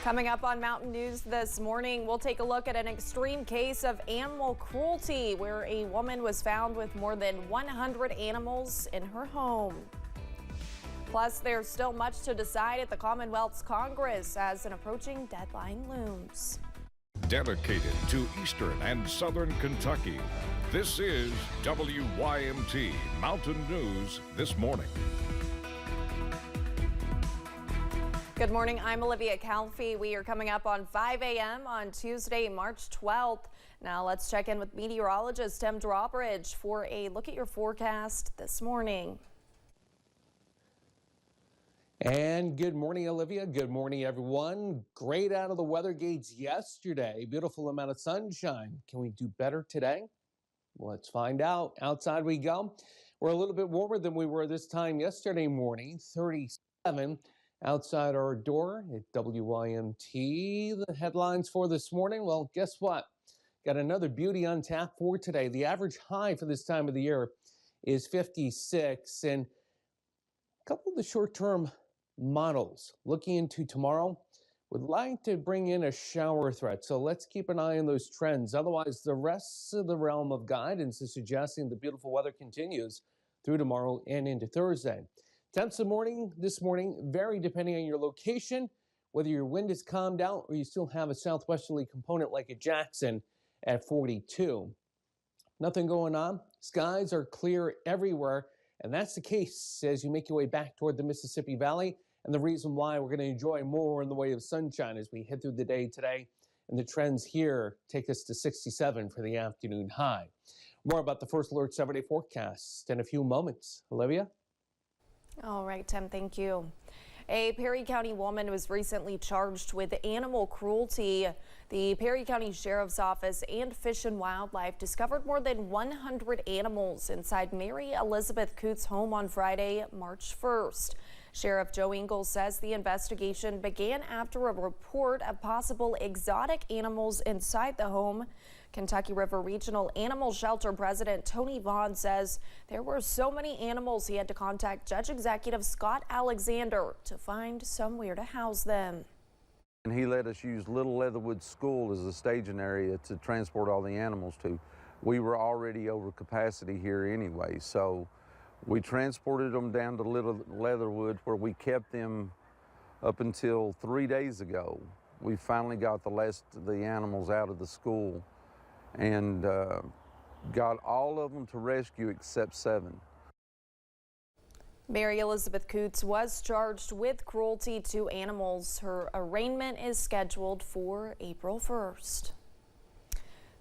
Coming up on Mountain News this morning, we'll take a look at an extreme case of animal cruelty where a woman was found with more than 100 animals in her home. Plus, there's still much to decide at the Commonwealth's Congress as an approaching deadline looms. Dedicated to Eastern and Southern Kentucky, this is WYMT Mountain News This Morning. Good morning, I'm Olivia Calfee. We are coming up on 5 a.m. on Tuesday, March 12th. Now let's check in with meteorologist Tim Drawbridge for a look at your forecast this morning. And good morning, Olivia. Good morning, everyone. Great out of the weather gates yesterday. Beautiful amount of sunshine. Can we do better today? Let's find out. Outside we go. We're a little bit warmer than we were this time yesterday morning, 37 outside our door at WYMT. The headlines for this morning, well, guess what? Got another beauty on tap for today. The average high for this time of the year is 56. And a couple of the short-term models looking into tomorrow would like to bring in a shower threat. So let's keep an eye on those trends. Otherwise, the rest of the realm of guidance is suggesting the beautiful weather continues through tomorrow and into Thursday. Temps this morning vary depending on your location, whether your wind is calmed out or you still have a southwesterly component like at Jackson at 42. Nothing going on. Skies are clear everywhere, and that's the case as you make your way back toward the Mississippi Valley, and the reason why we're going to enjoy more in the way of sunshine as we head through the day today. And the trends here take us to 67 for the afternoon high. More about the First Alert 7-day forecast in a few moments. Olivia? All right, Tim, thank you. A Perry County woman was recently charged with animal cruelty. The Perry County Sheriff's Office and Fish and Wildlife discovered more than 100 animals inside Mary Elizabeth Coots' home on Friday, March 1st. Sheriff Joe Ingles says the investigation began after a report of possible exotic animals inside the home. Kentucky River Regional Animal Shelter President Tony Vaughn says there were so many animals he had to contact Judge Executive Scott Alexander to find somewhere to house them. And he let us use Little Leatherwood School as a staging area to transport all the animals to. We were already over capacity here anyway, so we transported them down to Little Leatherwood where we kept them up until 3 days ago. We finally got the last of the animals out of the school and got all of them to rescue except 7. Mary Elizabeth Coots was charged with cruelty to animals. Her arraignment is scheduled for April 1st.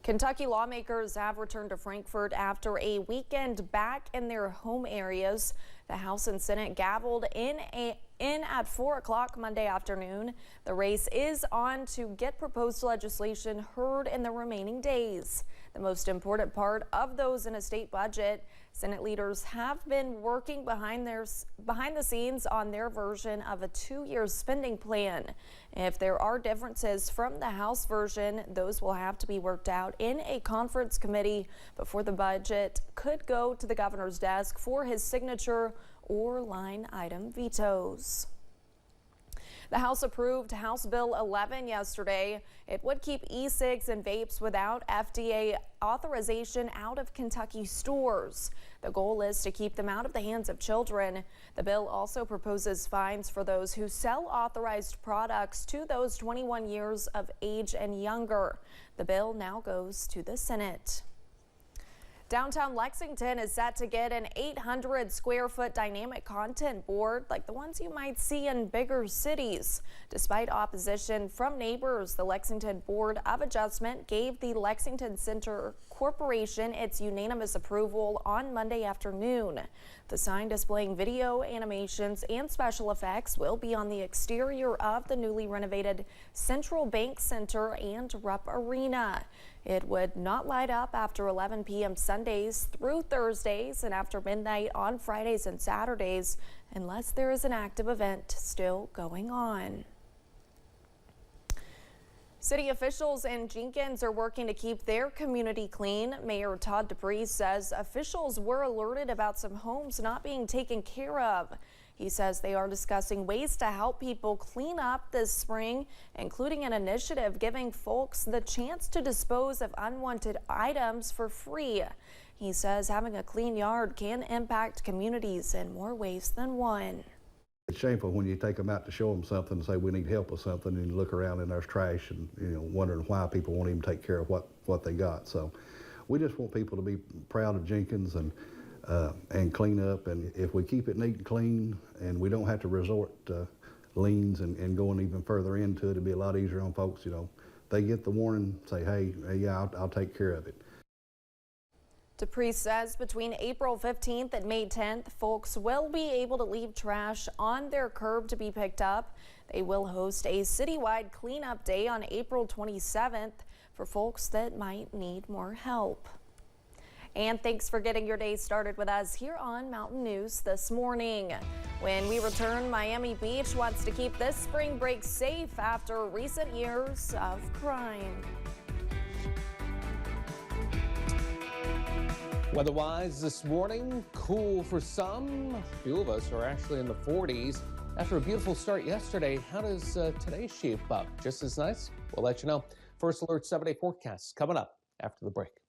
Kentucky lawmakers have returned to Frankfort after a weekend back in their home areas. The House and Senate gavelled in at 4 o'clock Monday afternoon. The race is on to get proposed legislation heard in the remaining days. The most important part of those in a state budget. Senate leaders have been working behind the scenes on their version of a 2-year spending plan. If there are differences from the House version, those will have to be worked out in a conference committee before the budget could go to the governor's desk for his signature or line item vetoes. The House approved House Bill 11 yesterday. It would keep e-cigs and vapes without FDA authorization out of Kentucky stores. The goal is to keep them out of the hands of children. The bill also proposes fines for those who sell authorized products to those 21 years of age and younger. The bill now goes to the Senate. Downtown Lexington is set to get an 800-square-foot dynamic content board like the ones you might see in bigger cities. Despite opposition from neighbors, the Lexington Board of Adjustment gave the Lexington Center Corporation its unanimous approval on Monday afternoon. The sign displaying video, animations, and special effects will be on the exterior of the newly renovated Central Bank Center and Rupp Arena. It would not light up after 11 p.m. Sundays through Thursdays and after midnight on Fridays and Saturdays unless there is an active event still going on. City officials in Jenkins are working to keep their community clean. Mayor Todd DePriest says officials were alerted about some homes not being taken care of. He says they are discussing ways to help people clean up this spring, including an initiative giving folks the chance to dispose of unwanted items for free. He says having a clean yard can impact communities in more ways than one. It's shameful when you take them out to show them something and say we need help with something, and you look around and there's trash, and wondering why people won't even take care of what they got. So we just want people to be proud of Jenkins and clean up. And if we keep it neat and clean, and we don't have to resort to liens and going even further into it, it'd be a lot easier on folks. They get the warning, say, hey, yeah, I'll take care of it. Dupree says between April 15th and May 10th, folks will be able to leave trash on their curb to be picked up. They will host a citywide cleanup day on April 27th for folks that might need more help. And thanks for getting your day started with us here on Mountain News this morning. When we return, Miami Beach wants to keep this spring break safe after recent years of crime. Weather-wise this morning, cool for some. A few of us are actually in the 40s. After a beautiful start yesterday, how does today shape up? Just as nice? We'll let you know. First Alert 7-day forecast coming up after the break.